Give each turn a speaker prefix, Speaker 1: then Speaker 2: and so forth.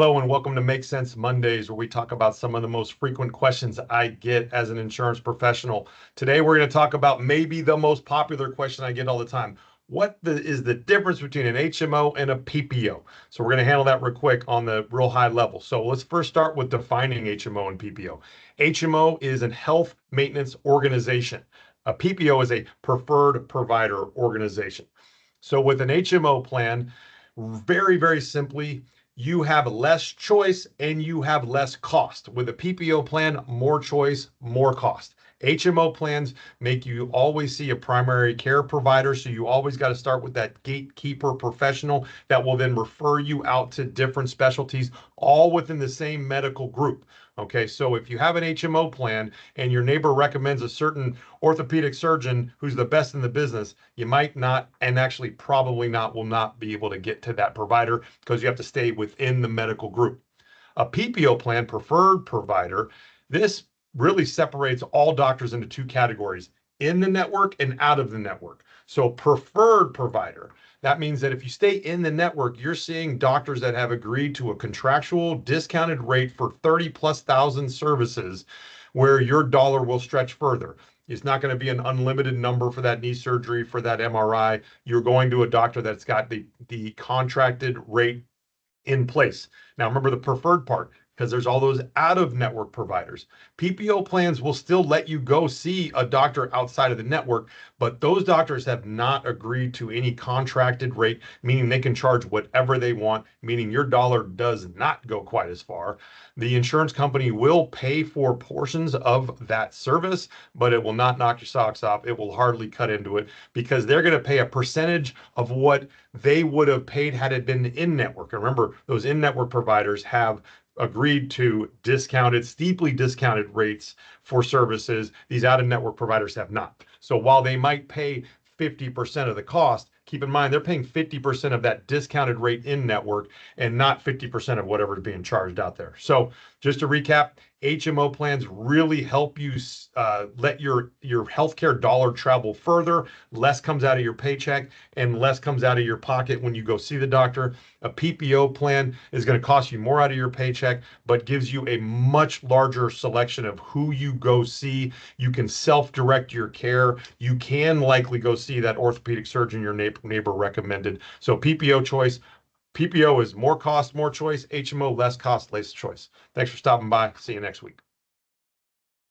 Speaker 1: Hello and welcome to Make Sense Mondays, where we talk about some of the most frequent questions I get as an insurance professional. Today, we're going to talk about maybe the most popular question I get all the time. Is the difference between an HMO and a PPO? So we're going to handle that real quick on the real high level. So let's first start with defining HMO and PPO. HMO is a health maintenance organization. A PPO is a preferred provider organization. So with an HMO plan, very, very simply, you have less choice and you have less cost. With a PPO plan, more choice, more cost. HMO plans make you always see a primary care provider, so you always got to start with that gatekeeper professional that will then refer you out to different specialties, all within the same medical group. Okay, so if you have an HMO plan and your neighbor recommends a certain orthopedic surgeon who's the best in the business, you might not, and actually probably not, will not be able to get to that provider because you have to stay within the medical group. A PPO plan, preferred provider, this really separates all doctors into two categories: in the network and out of the network. So preferred provider, that means that if you stay in the network, you're seeing doctors that have agreed to a contractual discounted rate for 30,000+ services where your dollar will stretch further. It's not going to be an unlimited number for that knee surgery, for that MRI. You're going to a doctor that's got the contracted rate in place. Now, remember the preferred part, because there's all those out-of-network providers. PPO plans will still let you go see a doctor outside of the network, but those doctors have not agreed to any contracted rate, meaning they can charge whatever they want, meaning your dollar does not go quite as far. The insurance company will pay for portions of that service, but it will not knock your socks off. It will hardly cut into it because they're going to pay a percentage of what they would have paid had it been in-network. And remember, those in-network providers have agreed to steeply discounted rates for services. These out-of-network providers have not. So while they might pay 50% of the cost, keep in mind they're paying 50% of that discounted rate in network and not 50% of whatever's being charged out there. So just to recap, HMO plans really help you let your healthcare dollar travel further. Less comes out of your paycheck and less comes out of your pocket when you go see the doctor. A PPO plan is going to cost you more out of your paycheck, but gives you a much larger selection of who you go see. You can self-direct your care. You can likely go see that orthopedic surgeon your neighbor recommended. So PPO choice. PPO is more cost, more choice. HMO, less cost, less choice. Thanks for stopping by. See you next week.